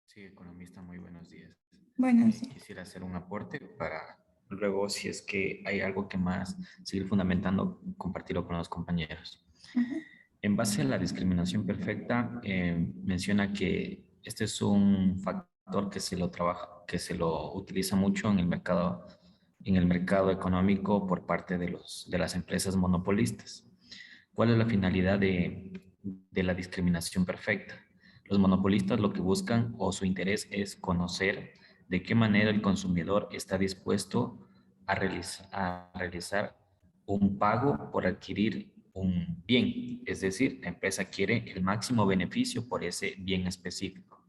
Sí, economista, muy buenos días. Bueno, sí. Quisiera hacer un aporte para luego, si es que hay algo que más seguir fundamentando, compartirlo con los compañeros. Ujú. En base a la discriminación perfecta, menciona que este es un factor que se lo trabaja, que se lo utiliza mucho en el mercado económico por parte de las empresas monopolistas. ¿Cuál es la finalidad de la discriminación perfecta? Los monopolistas lo que buscan o su interés es conocer de qué manera el consumidor está dispuesto a realizar un pago por adquirir un bien. Es decir, la empresa quiere el máximo beneficio por ese bien específico.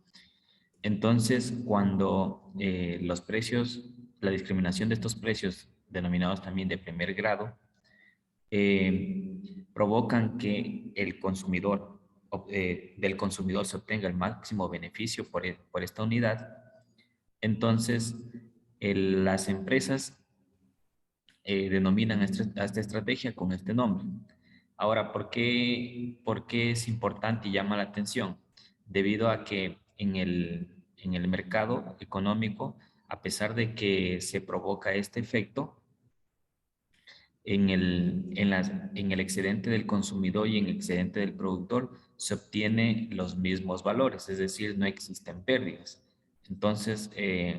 Entonces, cuando los precios, la discriminación de estos precios, denominados también de primer grado, provocan que del consumidor se obtenga el máximo beneficio por esta unidad. Entonces, las empresas denominan a esta estrategia con este nombre. Ahora, por qué es importante y llama la atención? Debido a que en el mercado económico, a pesar de que se provoca este efecto, en el excedente del consumidor y en el excedente del productor se obtiene los mismos valores, es decir, no existen pérdidas. Entonces,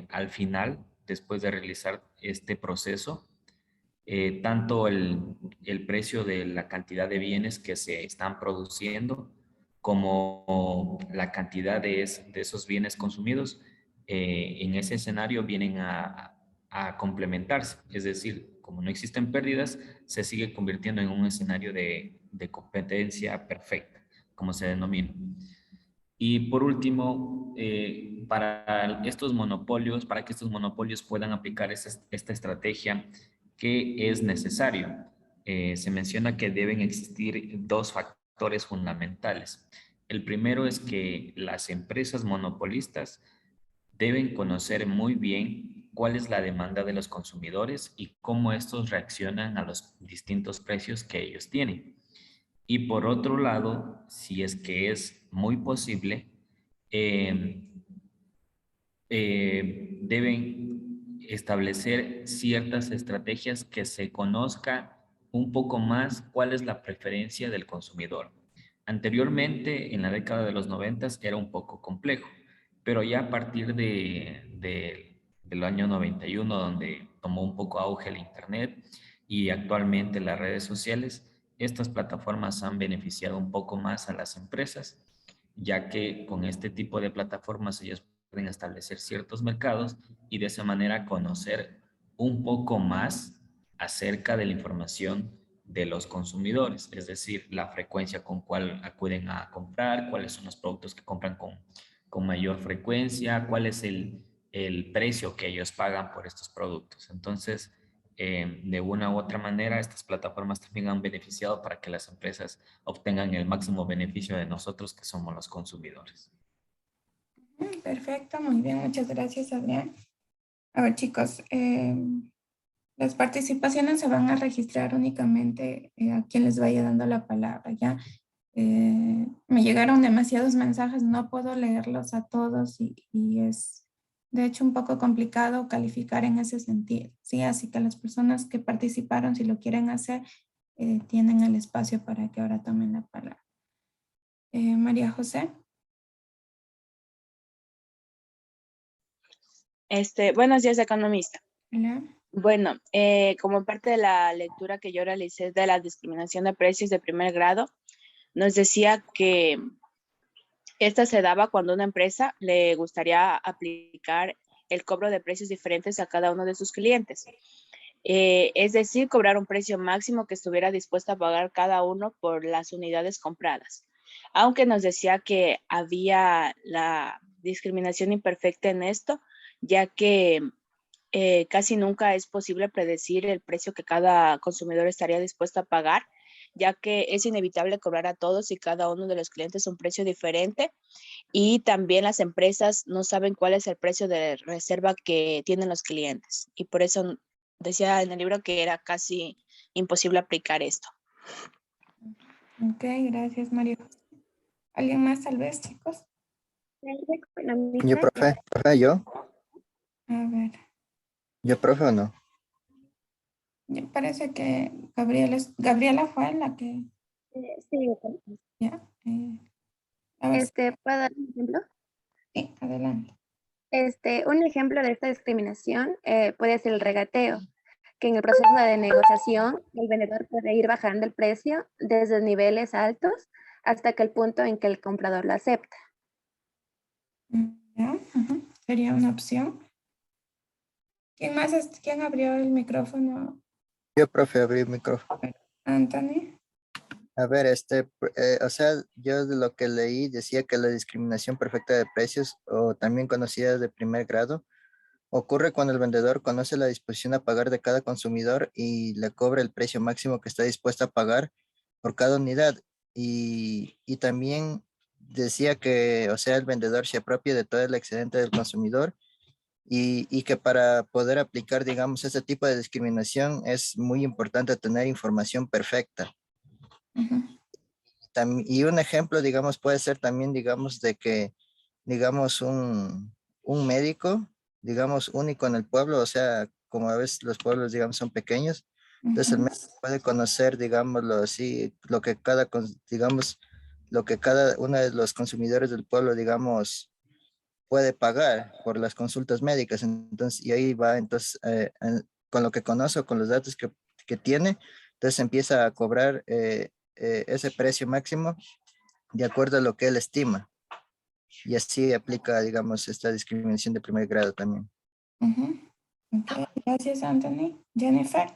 al final, después de realizar este proceso, tanto el precio de la cantidad de bienes que se están produciendo como la cantidad de esos bienes consumidos, en ese escenario vienen a complementarse. Es decir, como no existen pérdidas, se sigue convirtiendo en un escenario de competencia perfecta, como se denomina. Y por último, para que estos monopolios puedan aplicar esta estrategia, ¿qué es necesario? Se menciona que deben existir dos factores fundamentales. El primero es que las empresas monopolistas deben conocer muy bien cuál es la demanda de los consumidores y cómo estos reaccionan a los distintos precios que ellos tienen. Y por otro lado, si es que es muy posible, eh, deben establecer ciertas estrategias que se conozca un poco más cuál es la preferencia del consumidor. Anteriormente, en la década de los 90, era un poco complejo, pero ya a partir del año 91, donde tomó un poco auge el Internet y actualmente las redes sociales, estas plataformas han beneficiado un poco más a las empresas, ya que con este tipo de plataformas ellos pueden establecer ciertos mercados y de esa manera conocer un poco más acerca de la información de los consumidores, es decir, la frecuencia con cual acuden a comprar, cuáles son los productos que compran con mayor frecuencia, cuál es el precio que ellos pagan por estos productos. Entonces, de una u otra manera, estas plataformas también han beneficiado para que las empresas obtengan el máximo beneficio de nosotros, que somos los consumidores. Perfecto, muy bien, muchas gracias, Adrián. A ver, chicos, las participaciones se van a registrar únicamente a quien les vaya dando la palabra, ¿ya? Me llegaron demasiados mensajes, no puedo leerlos a todos y es de hecho un poco complicado calificar en ese sentido, ¿sí? Así que las personas que participaron, si lo quieren hacer, tienen el espacio para que ahora tomen la palabra. María José. Buenos días, economista. Hola. Bueno, como parte de la lectura que yo realicé de la discriminación de precios de primer grado, nos decía que esta se daba cuando una empresa le gustaría aplicar el cobro de precios diferentes a cada uno de sus clientes. Es decir, cobrar un precio máximo que estuviera dispuesta a pagar cada uno por las unidades compradas. Aunque nos decía que había la discriminación imperfecta en esto, ya que casi nunca es posible predecir el precio que cada consumidor estaría dispuesto a pagar, ya que es inevitable cobrar a todos y cada uno de los clientes un precio diferente, y también las empresas no saben cuál es el precio de reserva que tienen los clientes, y por eso decía en el libro que era casi imposible aplicar esto. Ok, gracias, María José. ¿Alguien más tal vez, chicos? Yo, profe, yo. A ver, Yo, profe, o no. me parece que Gabriela fue la que, Sí, ya. A ver, ¿puedo dar un ejemplo? sí, adelante. Un ejemplo de esta discriminación puede ser el regateo, que en el proceso de negociación el vendedor puede ir bajando el precio desde niveles altos hasta que el punto en que el comprador lo acepta. Ya, ajá, sería una opción. ¿Quién más? ¿Quién abrió el micrófono? Yo, profe, abrí el micrófono. Anthony. A ver, o sea, yo de lo que leí decía que la discriminación perfecta de precios, o también conocida de primer grado, ocurre cuando el vendedor conoce la disposición a pagar de cada consumidor y le cobra el precio máximo que está dispuesto a pagar por cada unidad. Y también decía que, o sea, el vendedor se apropia de todo el excedente del consumidor y que para poder aplicar, digamos, este tipo de discriminación es muy importante tener información perfecta. Ujú. Y un ejemplo, digamos, puede ser también, digamos, de que, digamos, un médico, digamos, único en el pueblo, o sea, como a veces los pueblos, digamos, son pequeños, entonces el Ujú. médico puede conocer, digámoslo así, digamos, lo que cada uno de los consumidores del pueblo, digamos, puede pagar por las consultas médicas. Entonces, y ahí va, entonces, con lo que conoce o con los datos que tiene, entonces empieza a cobrar ese precio máximo de acuerdo a lo que él estima. Y así aplica, digamos, esta discriminación de primer grado también. Ujú. Ok, gracias, Anthony. Jennifer.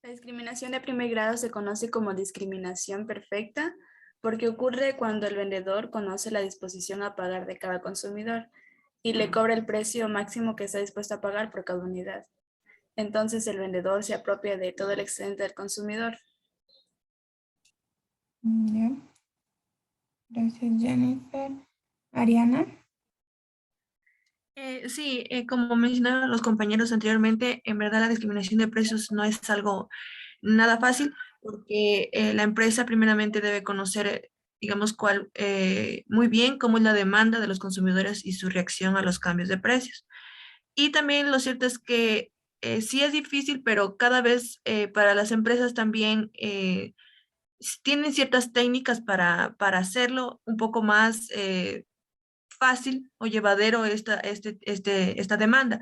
La discriminación de primer grado se conoce como discriminación perfecta porque ocurre cuando el vendedor conoce la disposición a pagar de cada consumidor y le cobra el precio máximo que está dispuesto a pagar por cada unidad. Entonces el vendedor se apropia de todo el excedente del consumidor. Ya. Gracias, Jennifer. Ariana. Sí, como mencionaron los compañeros anteriormente, en verdad la discriminación de precios no es algo nada fácil porque la empresa primeramente debe conocer, digamos, muy bien cómo es la demanda de los consumidores y su reacción a los cambios de precios. Y también lo cierto es que sí es difícil, pero cada vez para las empresas también tienen ciertas técnicas para hacerlo un poco más fácil o llevadero esta demanda,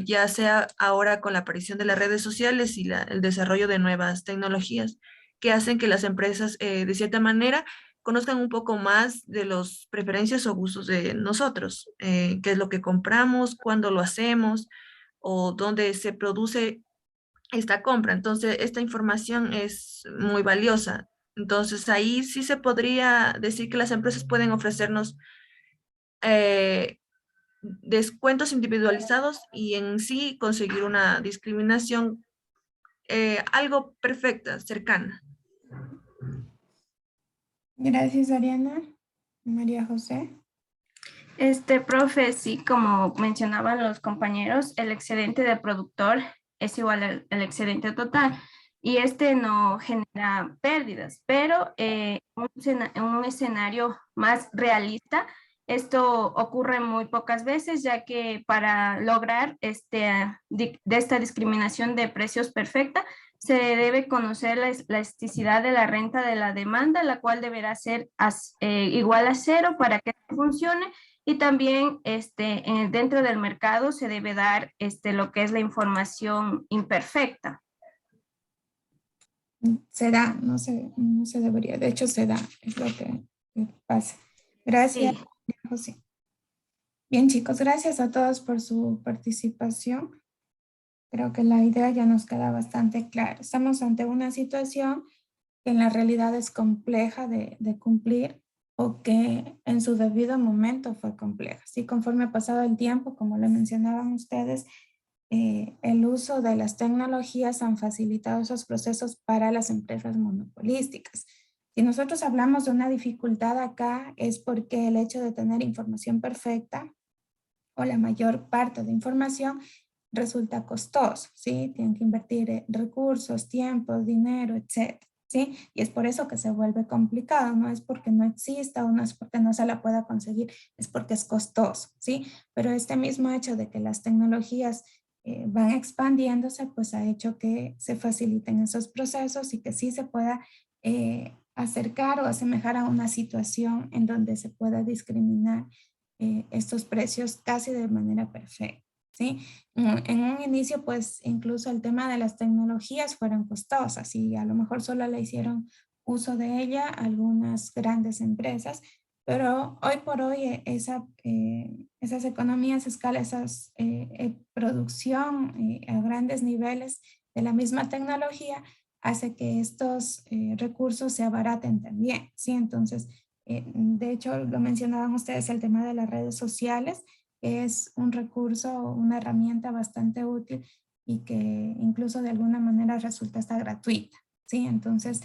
ya sea ahora con la aparición de las redes sociales y el desarrollo de nuevas tecnologías que hacen que las empresas, de cierta manera, conozcan un poco más de las preferencias o gustos de nosotros, qué es lo que compramos, cuándo lo hacemos o dónde se produce esta compra. Entonces, esta información es muy valiosa. Entonces, ahí sí se podría decir que las empresas pueden ofrecernos eh, descuentos individualizados y en sí conseguir una discriminación algo perfecta, cercana. Gracias, Ariana. María José. Profe, sí, como mencionaban los compañeros, el excedente del productor es igual al excedente total y este no genera pérdidas, pero en un escenario más realista, esto ocurre muy pocas veces, ya que para lograr de esta discriminación de precios perfecta, se debe conocer la elasticidad de la renta de la demanda, la cual deberá ser igual a cero para que funcione y también dentro del mercado se debe dar lo que es la información imperfecta. Se da, no se debería, de hecho se da, es lo que pasa. Gracias, Sí. José. Bien, chicos, gracias a todos por su participación. Creo que la idea ya nos queda bastante clara. Estamos ante una situación que en la realidad es compleja de cumplir o que en su debido momento fue compleja. Sí, conforme ha pasado el tiempo, como le mencionaban ustedes, el uso de las tecnologías han facilitado esos procesos para las empresas monopolísticas. Si nosotros hablamos de una dificultad acá es porque el hecho de tener información perfecta o la mayor parte de información resulta costoso, ¿sí? Tienen que invertir recursos, tiempo, dinero, etc. ¿sí? Y es por eso que se vuelve complicado, no es porque no exista o no es porque no se la pueda conseguir, es porque es costoso, ¿sí? Pero este mismo hecho de que las tecnologías van expandiéndose, pues ha hecho que se faciliten esos procesos y que sí se pueda acercar o asemejar a una situación en donde se pueda discriminar estos precios casi de manera perfecta, ¿sí? En un inicio, pues incluso el tema de las tecnologías fueron costosas y a lo mejor solo le hicieron uso de ella algunas grandes empresas, pero hoy por hoy esas economías a escala, esas producción a grandes niveles de la misma tecnología hace que estos recursos se abaraten también, ¿sí? Entonces, de hecho, lo mencionaban ustedes, el tema de las redes sociales, es un recurso, una herramienta bastante útil y que incluso de alguna manera resulta hasta gratuita, ¿sí? Entonces,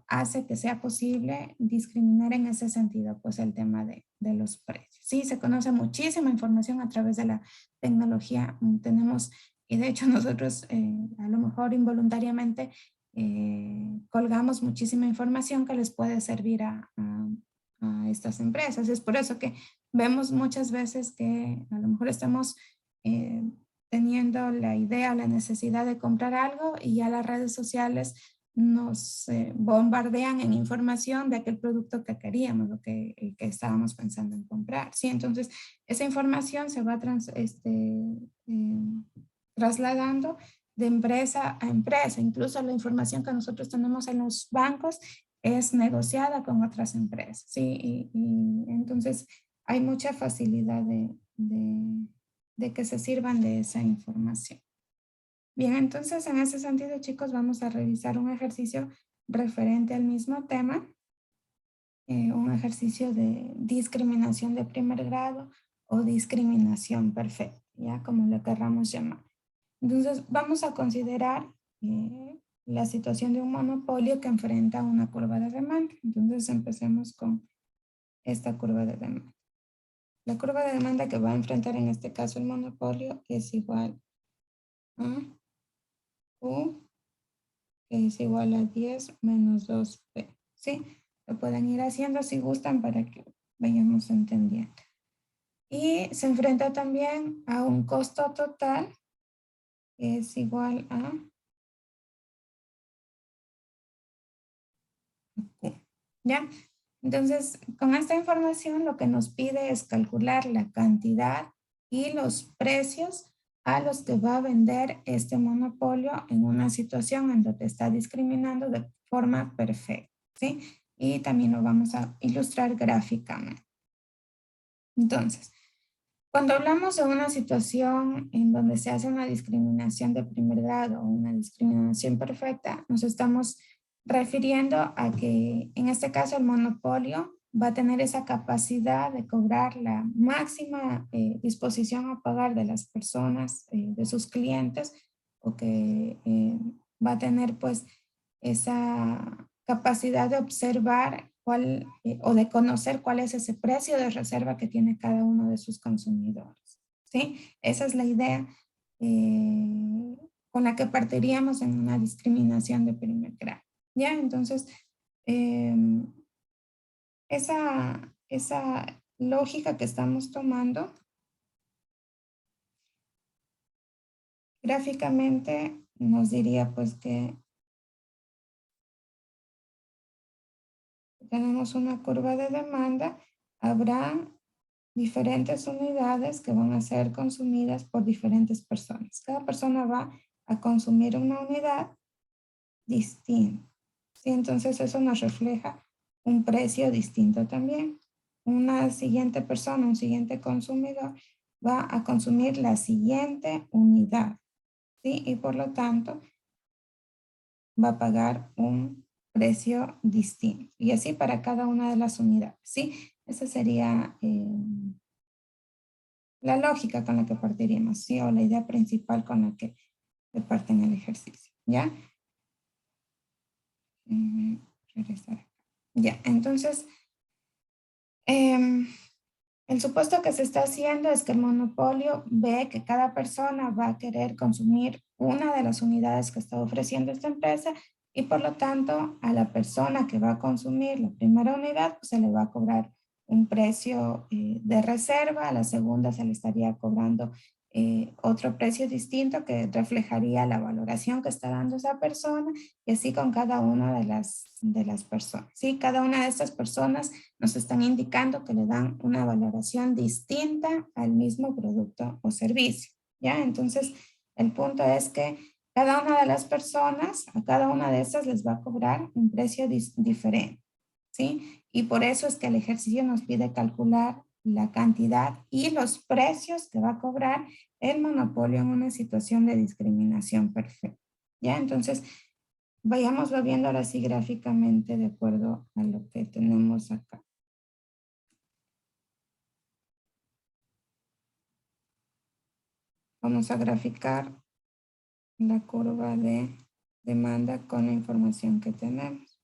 hace que sea posible discriminar en ese sentido, pues el tema de los precios. Sí, se conoce muchísima información a través de la tecnología. Tenemos, y de hecho nosotros a lo mejor involuntariamente colgamos muchísima información que les puede servir a estas empresas. Es por eso que vemos muchas veces que a lo mejor estamos teniendo la idea, la necesidad de comprar algo y ya las redes sociales nos bombardean en información de aquel producto que queríamos o que estábamos pensando en comprar. ¿Sí? Entonces, esa información se va trasladando de empresa a empresa. Incluso la información que nosotros tenemos en los bancos es negociada con otras empresas. ¿Sí? Y entonces hay mucha facilidad de que se sirvan de esa información. Bien, entonces en ese sentido, chicos, vamos a revisar un ejercicio referente al mismo tema, un ejercicio de discriminación de primer grado o discriminación perfecta, ya como le querramos llamar. Entonces, vamos a considerar la situación de un monopolio que enfrenta una curva de demanda. Entonces, empecemos con esta curva de demanda. La curva de demanda que va a enfrentar en este caso el monopolio es igual a U, que es igual a 10 menos 2P. ¿Sí? Lo pueden ir haciendo si gustan para que vayamos entendiendo. Y se enfrenta también a un costo total que es igual a Q. ¿Ya? Entonces, con esta información lo que nos pide es calcular la cantidad y los precios a los que va a vender este monopolio en una situación en donde está discriminando de forma perfecta, ¿sí? Y también lo vamos a ilustrar gráficamente. Entonces, cuando hablamos de una situación en donde se hace una discriminación de primer grado o una discriminación perfecta, nos estamos refiriendo a que en este caso el monopolio va a tener esa capacidad de cobrar la máxima disposición a pagar de las personas, de sus clientes, o que va a tener pues esa capacidad de observar cuál o de conocer cuál es ese precio de reserva que tiene cada uno de sus consumidores. ¿Sí? Esa es la idea con la que partiríamos en una discriminación de primer grado. ¿Ya? Entonces, esa lógica que estamos tomando gráficamente nos diría pues que tenemos una curva de demanda, habrá diferentes unidades que van a ser consumidas por diferentes personas. Cada persona va a consumir una unidad distinta. ¿Sí? Entonces eso nos refleja un precio distinto también. Una siguiente persona, un siguiente consumidor va a consumir la siguiente unidad. ¿Sí? Y por lo tanto va a pagar un precio distinto. Y así para cada una de las unidades. ¿Sí? Esa sería la lógica con la que partiríamos, ¿sí? O la idea principal con la que se parte en el ejercicio, ¿ya? Regresar. Ya, entonces, el supuesto que se está haciendo es que el monopolio ve que cada persona va a querer consumir una de las unidades que está ofreciendo esta empresa Y por lo tanto, a la persona que va a consumir la primera unidad, pues se le va a cobrar un precio de reserva, a la segunda se le estaría cobrando otro precio distinto que reflejaría la valoración que está dando esa persona, y así con cada una de las personas. ¿Sí? Cada una de estas personas nos están indicando que le dan una valoración distinta al mismo producto o servicio. ¿Ya? Entonces, el punto es que cada una de las personas, a cada una de estas les va a cobrar un precio diferente. ¿Sí? Y por eso es que el ejercicio nos pide calcular la cantidad y los precios que va a cobrar el monopolio en una situación de discriminación perfecta. ¿Ya? Entonces, vayámoslo viendo ahora sí gráficamente de acuerdo a lo que tenemos acá. Vamos a graficar la curva de demanda con la información que tenemos.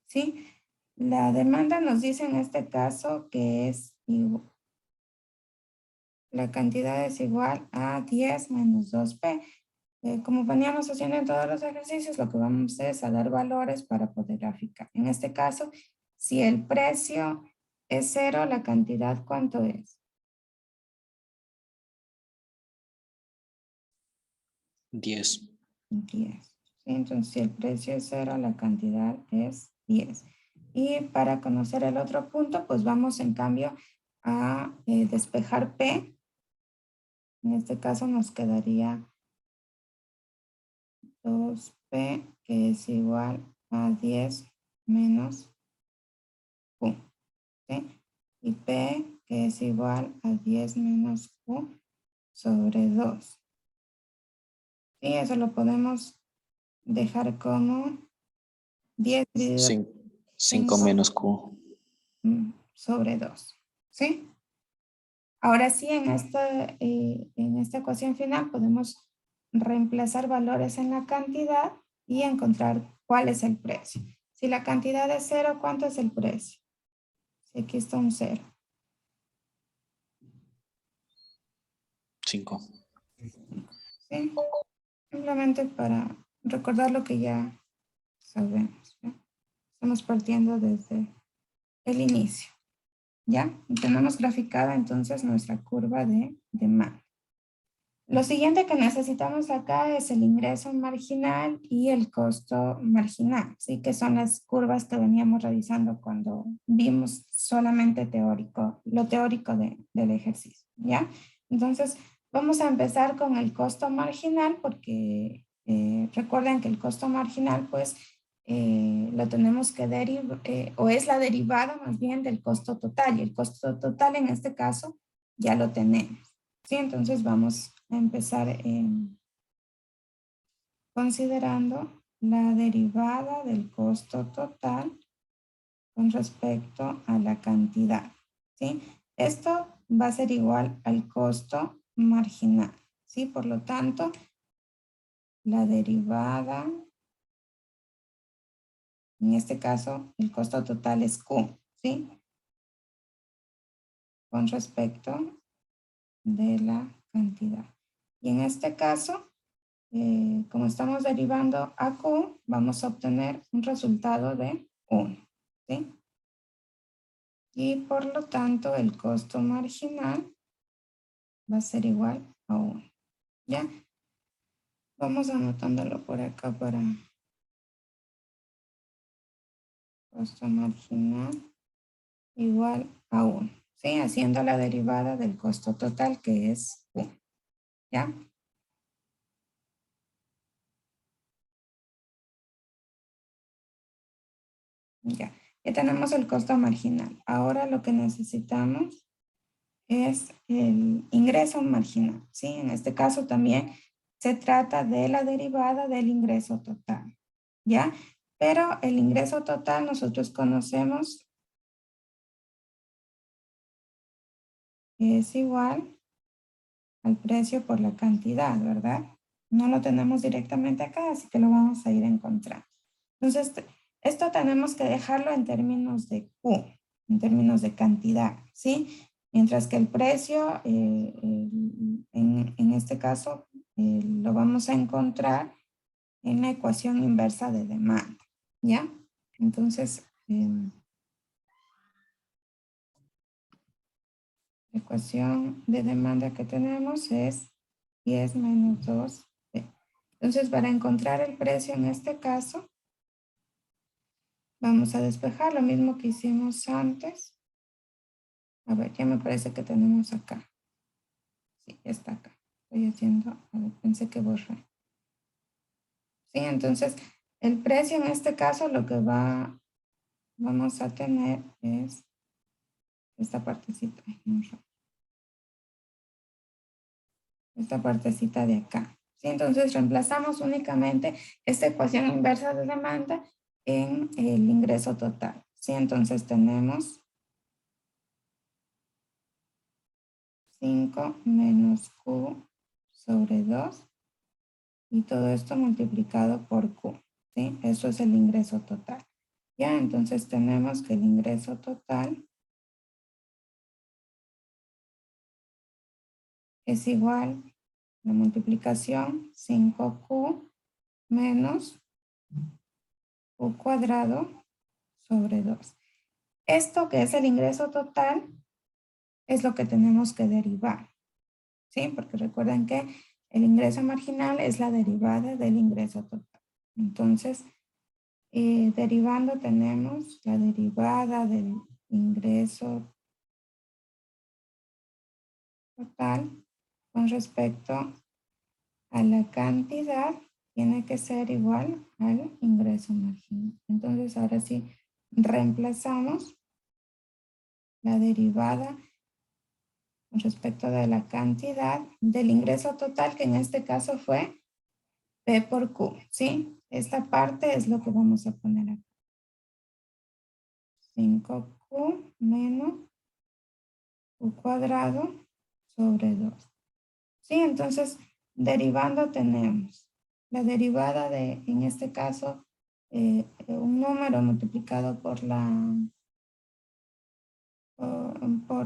¿Sí? La demanda nos dice en este caso que es igual. La cantidad es igual a 10 menos 2P. Como veníamos haciendo en todos los ejercicios, lo que vamos a hacer es a dar valores para poder graficar. En este caso, si el precio es 0, la cantidad, ¿cuánto es? 10. 10. ¿Sí? Entonces, si el precio es 0, la cantidad es 10. Y para conocer el otro punto, pues vamos en cambio a despejar P. En este caso nos quedaría 2P, que es igual a 10 menos Q. ¿Sí? Y P, que es igual a 10 menos Q sobre 2. Y eso lo podemos dejar como 10 dividido 5 menos Q. sobre 2. ¿Sí? Ahora sí, en esta ecuación final podemos reemplazar valores en la cantidad y encontrar cuál es el precio. Si la cantidad es 0, ¿cuánto es el precio? Si aquí está un 0. 5. ¿Sí? Simplemente para recordar lo que ya sabemos. ¿Ya? Estamos partiendo desde el inicio. ¿Ya? Y tenemos graficada entonces nuestra curva de demanda. Lo siguiente que necesitamos acá es el ingreso marginal y el costo marginal, ¿sí? Que son las curvas que veníamos revisando cuando vimos solamente lo teórico del ejercicio, ¿ya? Entonces, vamos a empezar con el costo marginal porque recuerden que el costo marginal, pues, lo tenemos que derivar, o es la derivada más bien del costo total, y el costo total en este caso ya lo tenemos, ¿sí? Entonces, vamos a empezar considerando la derivada del costo total con respecto a la cantidad, ¿sí? Esto va a ser igual al costo marginal, ¿sí? Por lo tanto, la derivada, en este caso, el costo total es Q, ¿sí? Con respecto de la cantidad. Y en este caso, como estamos derivando a Q, vamos a obtener un resultado de 1, ¿sí? Y por lo tanto, el costo marginal va a ser igual a 1, ¿ya? Vamos anotándolo por acá para costo marginal igual a 1, ¿sí? Haciendo la derivada del costo total, que es Q, ¿ya? Ya tenemos el costo marginal. Ahora lo que necesitamos es el ingreso marginal, ¿sí? En este caso también se trata de la derivada del ingreso total, ¿ya? Pero el ingreso total nosotros conocemos que es igual al precio por la cantidad, ¿verdad? No lo tenemos directamente acá, así que lo vamos a ir encontrando. Entonces, esto tenemos que dejarlo en términos de Q, en términos de cantidad, ¿sí? Mientras que el precio, en este caso, lo vamos a encontrar en la ecuación inversa de demanda, ¿ya? Entonces, la ecuación de demanda que tenemos es 10 menos 2B. Entonces, para encontrar el precio en este caso, vamos a despejar lo mismo que hicimos antes. A ver, ya me parece que tenemos acá. Sí, ya está acá. Estoy haciendo, a ver, pensé que borré. Sí, entonces, el precio en este caso, lo que vamos a tener es esta partecita. Esta partecita de acá. ¿Sí? Entonces, reemplazamos únicamente esta ecuación inversa de demanda en el ingreso total. ¿Sí? Entonces, tenemos 5 menos Q sobre 2 y todo esto multiplicado por Q. ¿Sí? Eso es el ingreso total. Ya, entonces tenemos que el ingreso total es igual a la multiplicación 5Q menos Q cuadrado sobre 2. Esto que es el ingreso total es lo que tenemos que derivar. ¿Sí? Porque recuerden que el ingreso marginal es la derivada del ingreso total. Entonces, derivando tenemos la derivada del ingreso total con respecto a la cantidad tiene que ser igual al ingreso marginal. Entonces, ahora sí, reemplazamos la derivada con respecto de la cantidad del ingreso total, que en este caso fue P por Q, ¿sí? Esta parte es lo que vamos a poner acá. 5Q menos Q cuadrado sobre 2. Sí, entonces, derivando tenemos la derivada de, en este caso, un número multiplicado por la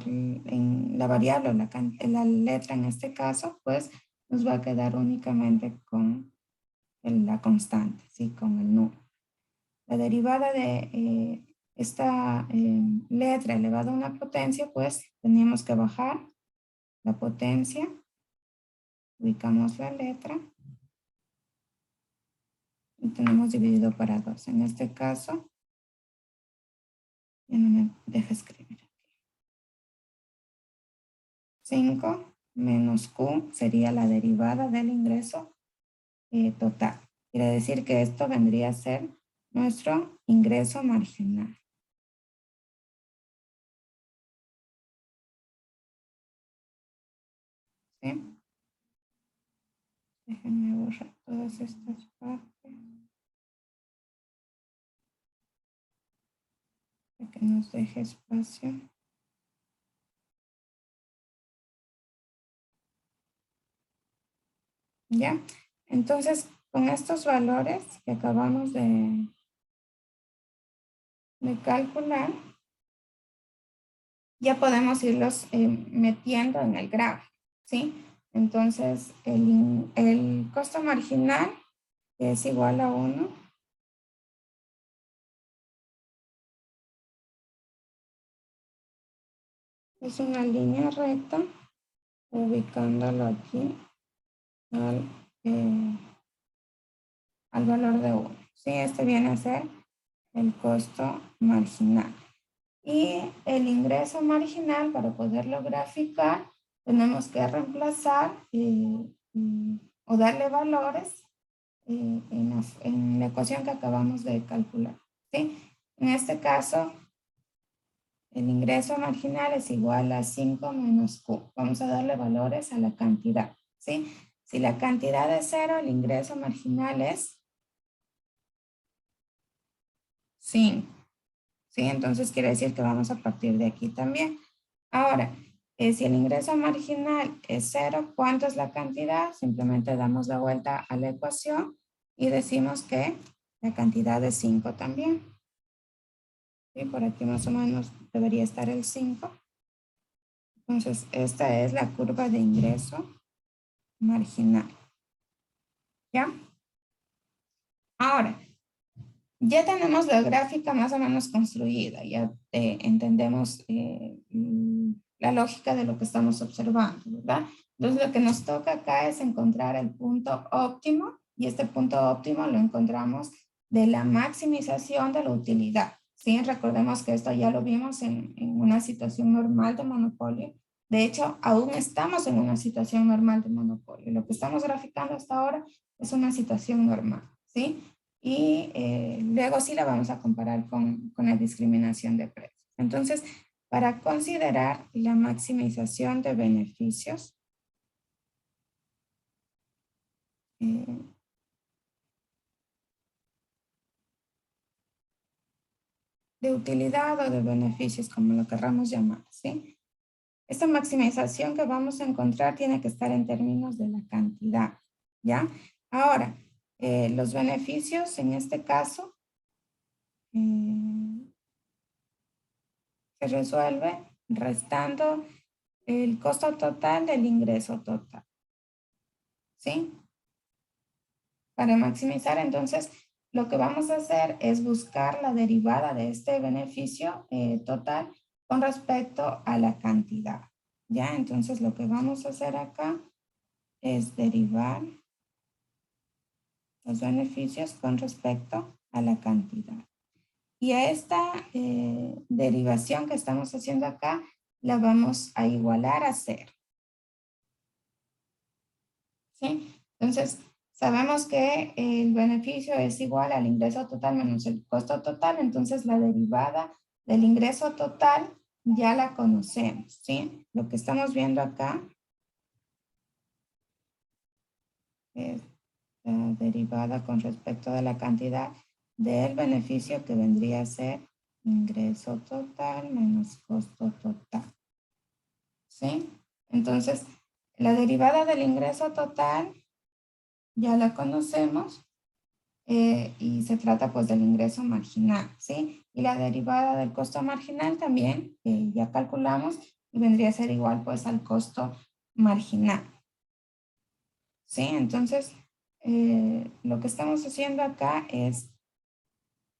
en la variable o la letra en este caso, pues nos va a quedar únicamente con la constante, ¿sí? Con el número. La derivada de esta letra elevada a una potencia, pues teníamos que bajar la potencia, ubicamos la letra y tenemos dividido para 2. En este caso, ya no me deja escribir. 5 menos Q sería la derivada del ingreso total. Quiere decir que esto vendría a ser nuestro ingreso marginal. ¿Sí? Déjenme borrar todas estas partes. Para que nos deje espacio. ¿Ya? Entonces, con estos valores que acabamos de calcular, ya podemos irlos metiendo en el gráfico, ¿sí? Entonces, el costo marginal es igual a 1. Es una línea recta, ubicándolo aquí al valor de 1. ¿Sí? Este viene a ser el costo marginal. Y el ingreso marginal, para poderlo graficar, tenemos que reemplazar o darle valores en la ecuación que acabamos de calcular. ¿Sí? En este caso, el ingreso marginal es igual a 5 menos Q. Vamos a darle valores a la cantidad. ¿Sí? Si la cantidad es 0, el ingreso marginal es 5. ¿Sí? Entonces quiere decir que vamos a partir de aquí también. Ahora, si el ingreso marginal es 0, ¿cuánto es la cantidad? Simplemente damos la vuelta a la ecuación y decimos que la cantidad es 5 también. ¿Sí? Por aquí más o menos debería estar el 5. Entonces, esta es la curva de ingreso marginal. ¿Ya? Ahora, ya tenemos la gráfica más o menos construida, ya entendemos la lógica de lo que estamos observando, ¿verdad? Entonces lo que nos toca acá es encontrar el punto óptimo y este punto óptimo lo encontramos de la maximización de la utilidad, ¿sí? Recordemos que esto ya lo vimos en una situación normal de monopolio. De hecho, aún estamos en una situación normal de monopolio. Lo que estamos graficando hasta ahora es una situación normal, ¿sí? Y luego sí la vamos a comparar con la discriminación de precios. Entonces, para considerar la maximización de beneficios, de utilidad o de beneficios, como lo querramos llamar, ¿sí? Esta maximización que vamos a encontrar tiene que estar en términos de la cantidad, ¿ya? Ahora, los beneficios en este caso se resuelve restando el costo total del ingreso total, ¿sí? Para maximizar, entonces, lo que vamos a hacer es buscar la derivada de este beneficio total con respecto a la cantidad, ¿ya? Entonces, lo que vamos a hacer acá es derivar los beneficios con respecto a la cantidad. Y a esta derivación que estamos haciendo acá, la vamos a igualar a 0. ¿Sí? Entonces, sabemos que el beneficio es igual al ingreso total menos el costo total, entonces la derivada del ingreso total ya la conocemos, ¿sí? Lo que estamos viendo acá es la derivada con respecto a la cantidad del beneficio que vendría a ser ingreso total menos costo total, ¿sí? Entonces, la derivada del ingreso total ya la conocemos y se trata pues del ingreso marginal, ¿sí? Y la derivada del costo marginal también ya calculamos y vendría a ser igual pues al costo marginal, ¿sí? Entonces, lo que estamos haciendo acá es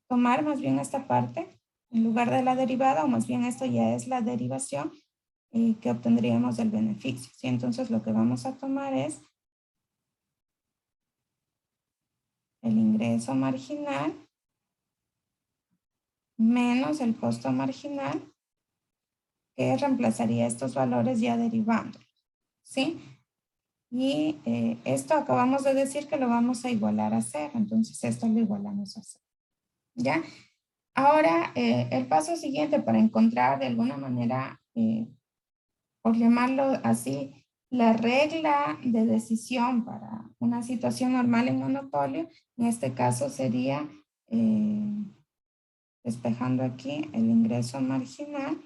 tomar más bien esta parte en lugar de la derivada, o más bien esto ya es la derivación que obtendríamos del beneficio, ¿sí? Entonces, lo que vamos a tomar es el ingreso marginal menos el costo marginal, que reemplazaría estos valores ya derivando, ¿sí? Y esto acabamos de decir que lo vamos a igualar a 0, entonces esto lo igualamos a 0, ¿ya? Ahora, el paso siguiente para encontrar de alguna manera, por llamarlo así, la regla de decisión para una situación normal en monopolio, en este caso sería, despejando aquí, el ingreso marginal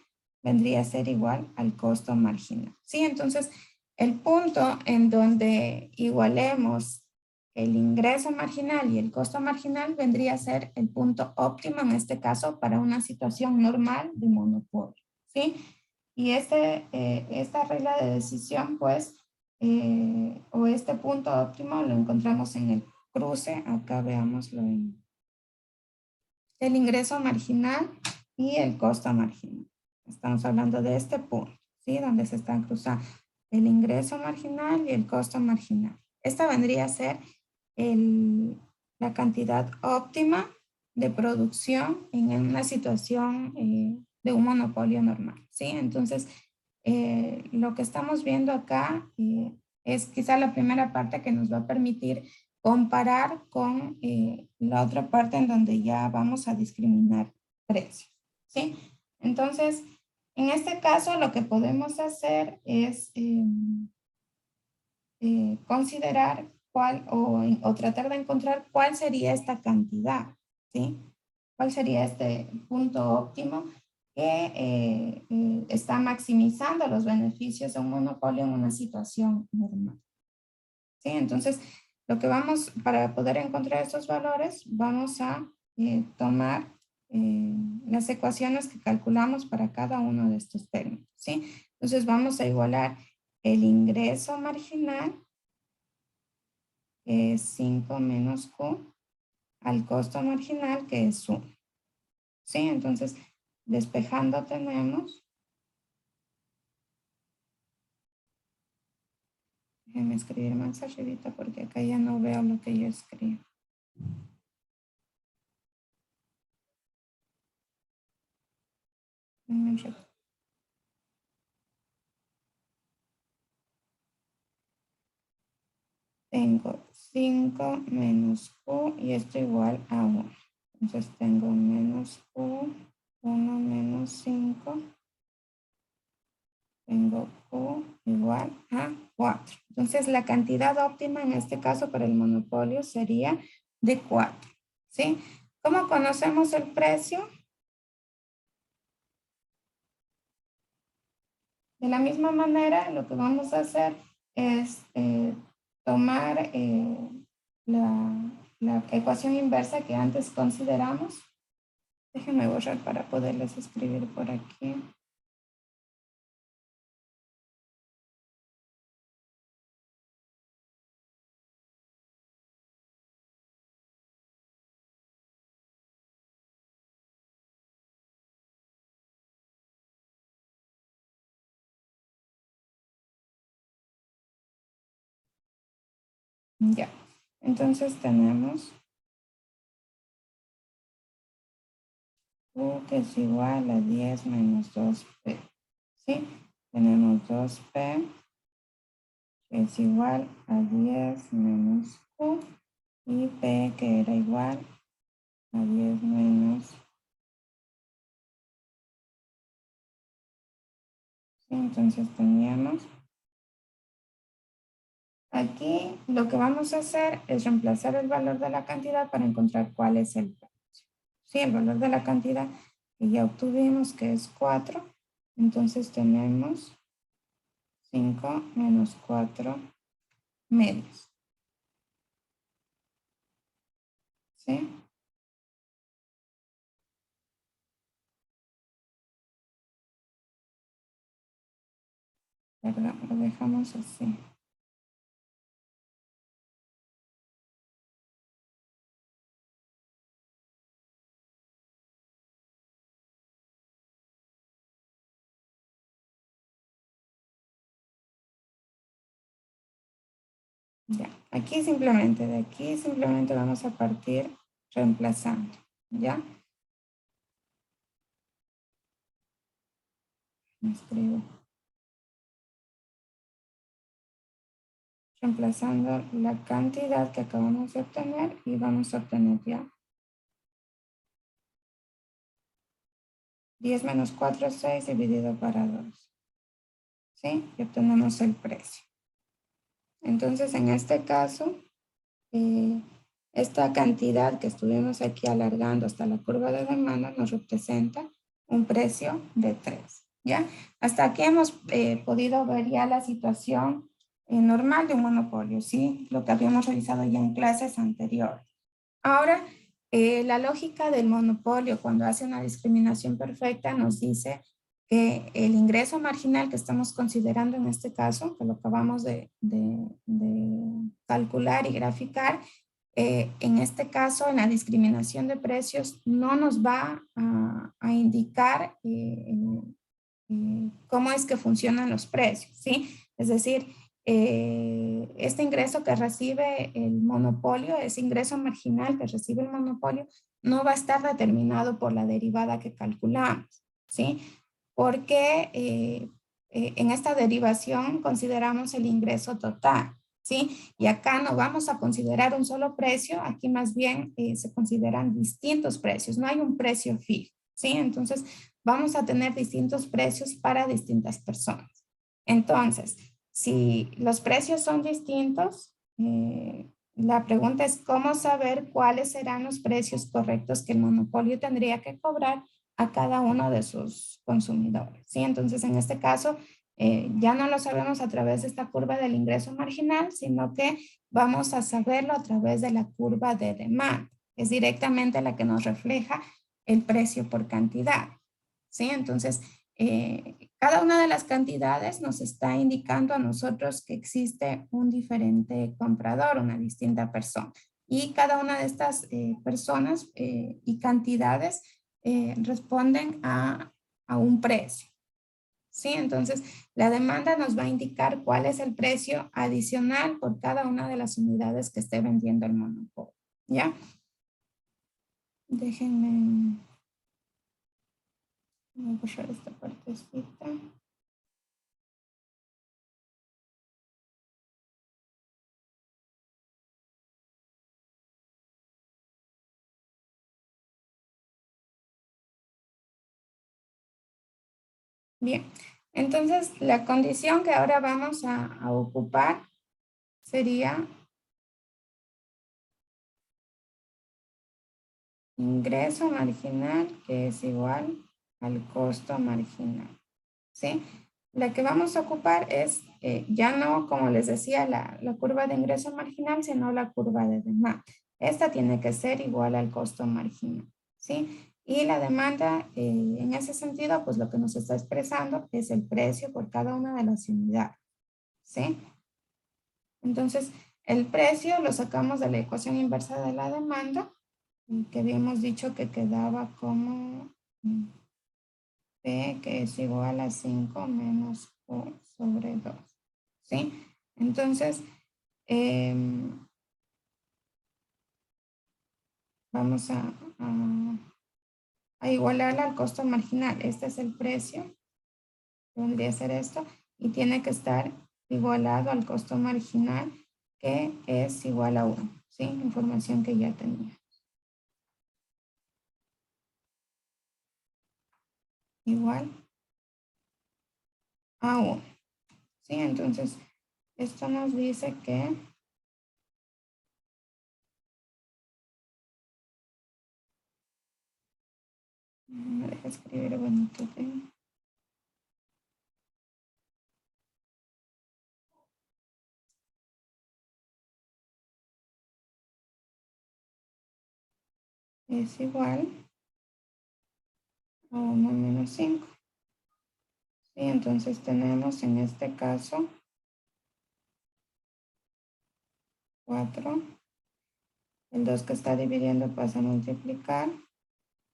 vendría a ser igual al costo marginal. ¿Sí? Entonces, el punto en donde igualemos el ingreso marginal y el costo marginal vendría a ser el punto óptimo, en este caso, para una situación normal de monopolio. ¿Sí? Y esta regla de decisión, pues, o este punto óptimo lo encontramos en el cruce. Acá veámoslo en el ingreso marginal y el costo marginal. Estamos hablando de este punto, ¿sí? Donde se están cruzando el ingreso marginal y el costo marginal. Esta vendría a ser la cantidad óptima de producción en una situación de un monopolio normal, ¿sí? Entonces, lo que estamos viendo acá es quizá la primera parte que nos va a permitir comparar con la otra parte en donde ya vamos a discriminar precios, ¿sí? Entonces, en este caso lo que podemos hacer es considerar cuál o tratar de encontrar cuál sería esta cantidad, ¿sí? ¿Cuál sería este punto óptimo que está maximizando los beneficios de un monopolio en una situación normal? ¿Sí? Entonces, lo que vamos, para poder encontrar estos valores, vamos a tomar las ecuaciones que calculamos para cada uno de estos términos, ¿sí? Entonces, vamos a igualar el ingreso marginal, que es 5 menos Q, al costo marginal, que es 1. ¿Sí? Entonces, despejando tenemos, déjenme escribir más arribita porque acá ya no veo lo que yo escribo. Tengo 5 menos Q y esto igual a 1. Entonces tengo menos Q, 1 menos 5. Tengo Q igual a 4. Entonces la cantidad óptima en este caso para el monopolio sería de 4. ¿Sí? ¿Cómo conocemos el precio? De la misma manera, lo que vamos a hacer es tomar la ecuación inversa que antes consideramos. Déjenme borrar para poderles escribir por aquí. Ya, entonces tenemos Q que es igual a 10 menos 2P. ¿Sí? Tenemos 2P que es igual a 10 menos Q y P que era igual a 10 menos. ¿Sí? Entonces teníamos. Aquí lo que vamos a hacer es reemplazar el valor de la cantidad para encontrar cuál es el precio. Sí, el valor de la cantidad que ya obtuvimos, que es 4. Entonces tenemos 5 menos 4 medios. ¿Sí? Perdón, lo dejamos así. Ya, aquí simplemente, de aquí simplemente vamos a partir reemplazando, ¿ya? Me escribo. Reemplazando la cantidad que acabamos de obtener y vamos a obtener ya 10 menos 4 es 6 dividido para 2. ¿Sí? Y obtenemos el precio. Entonces, en este caso, esta cantidad que estuvimos aquí alargando hasta la curva de demanda nos representa un precio de 3. ¿Ya? Hasta aquí hemos podido ver ya la situación normal de un monopolio, ¿sí? Lo que habíamos revisado ya en clases anteriores. Ahora, la lógica del monopolio cuando hace una discriminación perfecta nos dice que el ingreso marginal que estamos considerando en este caso, que lo acabamos de calcular y graficar, en este caso, en la discriminación de precios, no nos va a indicar cómo es que funcionan los precios, ¿sí? Es decir, este ingreso que recibe el monopolio, ese ingreso marginal que recibe el monopolio, no va a estar determinado por la derivada que calculamos, ¿sí? Porque en esta derivación consideramos el ingreso total, ¿sí? Y acá no vamos a considerar un solo precio, aquí más bien se consideran distintos precios, no hay un precio fijo, ¿sí? Entonces, vamos a tener distintos precios para distintas personas. Entonces, si los precios son distintos, la pregunta es cómo saber cuáles serán los precios correctos que el monopolio tendría que cobrar a cada uno de sus consumidores, ¿sí? Entonces, en este caso, ya no lo sabemos a través de esta curva del ingreso marginal, sino que vamos a saberlo a través de la curva de demanda, que es directamente la que nos refleja el precio por cantidad, ¿sí? Entonces, cada una de las cantidades nos está indicando a nosotros que existe un diferente comprador, una distinta persona. Y cada una de estas personas y cantidades responden a un precio. ¿Sí? Entonces, la demanda nos va a indicar cuál es el precio adicional por cada una de las unidades que esté vendiendo el monopolio. ¿Ya? Déjenme voy a borrar esta partecita. Bien, entonces la condición que ahora vamos a ocupar sería ingreso marginal, que es igual al costo marginal, ¿sí? La que vamos a ocupar es ya no, como les decía, la curva de ingreso marginal, sino la curva de demanda. Esta tiene que ser igual al costo marginal, ¿sí? Y la demanda, en ese sentido, pues lo que nos está expresando es el precio por cada una de las unidades, ¿sí? Entonces, el precio lo sacamos de la ecuación inversa de la demanda, que habíamos dicho que quedaba como P, que es igual a 5 menos Q sobre 2, ¿sí? Entonces, vamos a igualarla al costo marginal. Este es el precio, vendría a ser esto, y tiene que estar igualado al costo marginal, que es igual a 1, ¿sí? Información que ya tenía. Igual a 1, ¿sí? Entonces, esto nos dice que me deja escribir bonito. Es igual a 1 menos 5. ¿Sí? Entonces tenemos en este caso 4. El 2 que está dividiendo pasa a multiplicar.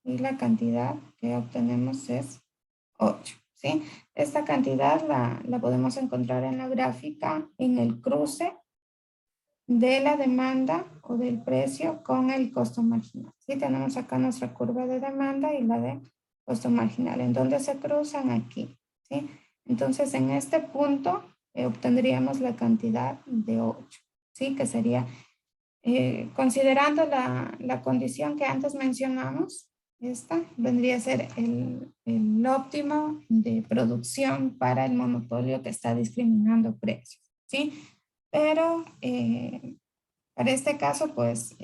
Y la cantidad que obtenemos es 8. ¿Sí? Esta cantidad la podemos encontrar en la gráfica en el cruce de la demanda o del precio con el costo marginal. ¿Sí? Tenemos acá nuestra curva de demanda y la de costo marginal. ¿En dónde se cruzan? Aquí. ¿Sí? Entonces, en este punto obtendríamos la cantidad de 8. ¿Sí? Que sería, considerando la condición que antes mencionamos, esta vendría a ser el óptimo de producción para el monopolio que está discriminando precios. ¿Sí? Pero para este caso, pues,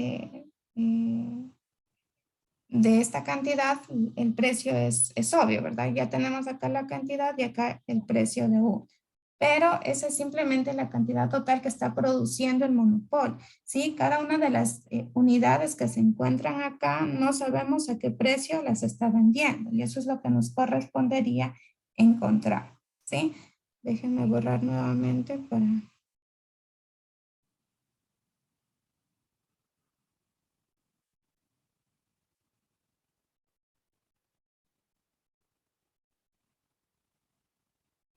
de esta cantidad, el precio es obvio, ¿verdad? Ya tenemos acá la cantidad y acá el precio de 1. Pero esa es simplemente la cantidad total que está produciendo el monopolio. ¿Sí? Cada una de las unidades que se encuentran acá, no sabemos a qué precio las está vendiendo. Y eso es lo que nos correspondería encontrar. ¿Sí? Déjenme borrar nuevamente para...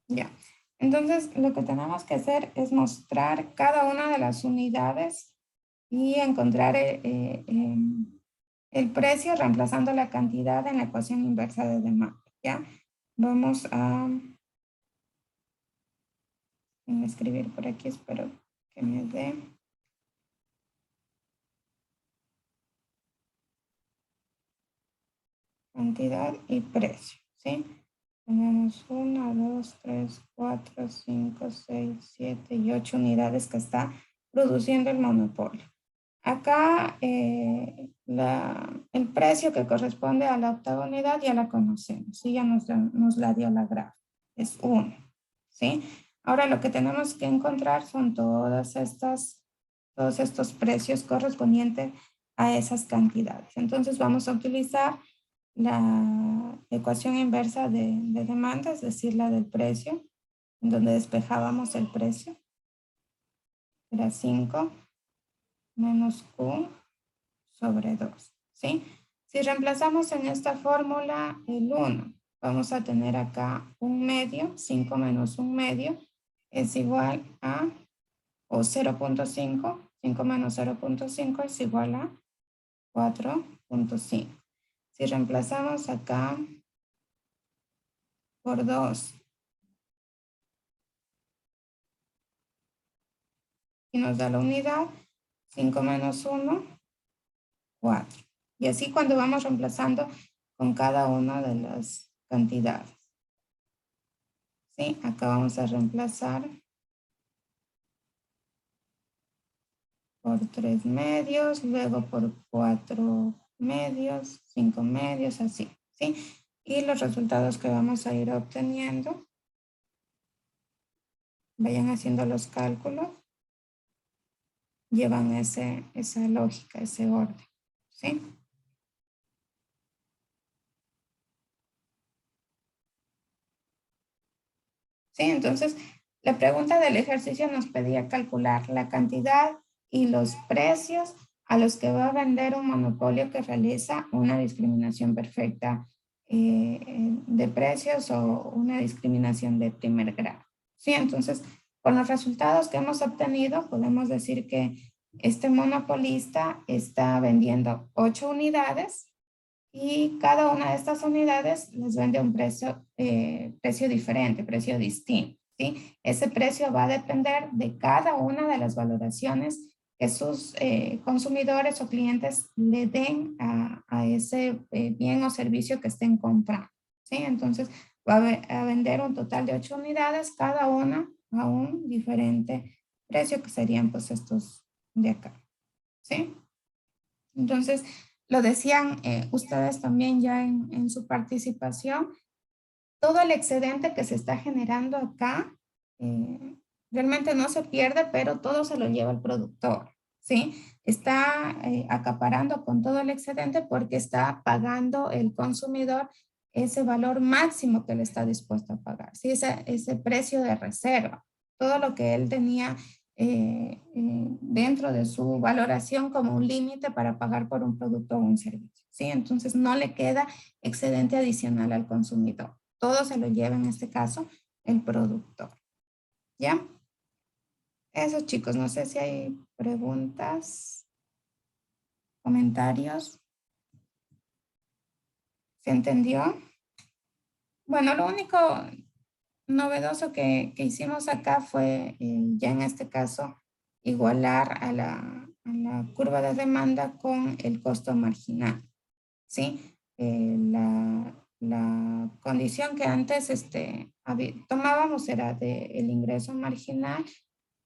Ya. Entonces, lo que tenemos que hacer es mostrar cada una de las unidades y encontrar el precio reemplazando la cantidad en la ecuación inversa de demanda. ¿Ya? Vamos a escribir por aquí, espero que me dé. Cantidad y precio, ¿sí? Tenemos 1, 2, 3, 4, 5, 6, 7 y 8 unidades que está produciendo el monopolio. Acá el precio que corresponde a la octava unidad ya la conocemos, ¿sí? Ya nos la dio la gráfica, es 1, ¿sí? Ahora lo que tenemos que encontrar son todos estos precios correspondientes a esas cantidades. Entonces vamos a utilizar la ecuación inversa de demanda, es decir, la del precio, en donde despejábamos el precio. Era 5 menos Q sobre 2, ¿sí? Si reemplazamos en esta fórmula el 1, vamos a tener acá 1/2, 5 menos 1/2 es igual a, o 0.5, 5 menos 0.5 es igual a 4.5. Si reemplazamos acá por 2 y nos da la unidad, 5 menos 1, 4. Y así cuando vamos reemplazando con cada una de las cantidades. ¿Sí? Acá vamos a reemplazar por 3 medios, luego por 4 medios, 5 medios, así. ¿Sí? Y los resultados que vamos a ir obteniendo, vayan haciendo los cálculos, llevan esa lógica, ese orden. ¿Sí? ¿Sí? Entonces, la pregunta del ejercicio nos pedía calcular la cantidad y los precios a los que va a vender un monopolio que realiza una discriminación perfecta de precios o una discriminación de primer grado. ¿Sí? Entonces, con los resultados que hemos obtenido, podemos decir que este monopolista está vendiendo 8 unidades y cada una de estas unidades les vende un precio diferente, precio distinto, ¿sí? Ese precio va a depender de cada una de las valoraciones que sus consumidores o clientes le den a ese bien o servicio que estén comprando, ¿sí? Entonces, va a vender un total de 8 unidades, cada una a un diferente precio, que serían pues estos de acá, ¿sí? Entonces, lo decían ustedes también ya en su participación, todo el excedente que se está generando acá realmente no se pierde, pero todo se lo lleva el productor, ¿sí? Está acaparando con todo el excedente porque está pagando el consumidor ese valor máximo que le está dispuesto a pagar, ¿sí? Ese precio de reserva, todo lo que él tenía dentro de su valoración como un límite para pagar por un producto o un servicio, ¿sí? Entonces no le queda excedente adicional al consumidor. Todo se lo lleva en este caso el productor. ¿Ya? Eso, chicos, no sé si hay preguntas, comentarios. ¿Se entendió? Bueno, lo único novedoso que hicimos acá fue, ya en este caso, igualar a la curva de demanda con el costo marginal, ¿sí? La condición que antes tomábamos era del ingreso marginal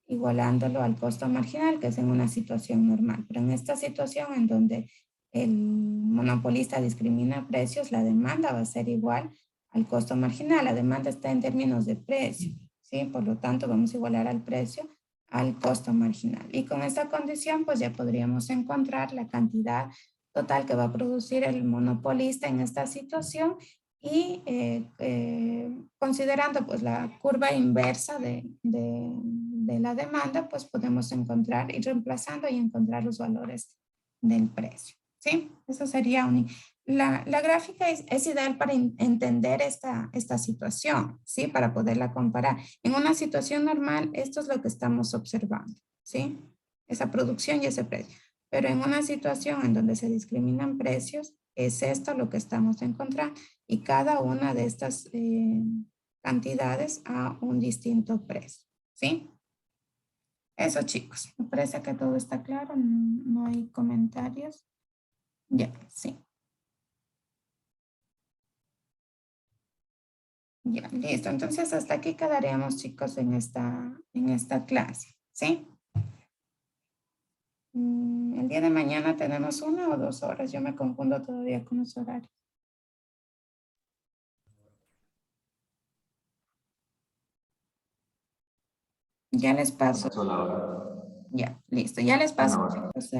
igualándolo al costo marginal, que es en una situación normal. Pero en esta situación en donde el monopolista discrimina precios, la demanda va a ser igual al costo marginal. La demanda está en términos de precio, ¿sí? Por lo tanto, vamos a igualar al precio al costo marginal. Y con esta condición, pues ya podríamos encontrar la cantidad total que va a producir el monopolista en esta situación y considerando pues la curva inversa de la demanda, pues podemos encontrar, ir reemplazando y encontrar los valores del precio. ¿Sí? Eso sería la gráfica es ideal para entender esta situación, ¿sí? Para poderla comparar. En una situación normal, esto es lo que estamos observando, ¿sí? Esa producción y ese precio. Pero en una situación en donde se discriminan precios, es esto lo que estamos encontrando y cada una de estas cantidades a un distinto precio, ¿sí? Eso, chicos. Me parece que todo está claro, no hay comentarios. Ya, sí. Ya, listo. Entonces, hasta aquí quedaríamos, chicos, en esta clase, ¿sí? El día de mañana tenemos 1 o 2 horas. Yo me confundo todavía con los horarios. Ya les paso. Ya, listo. Ya les paso, chicos,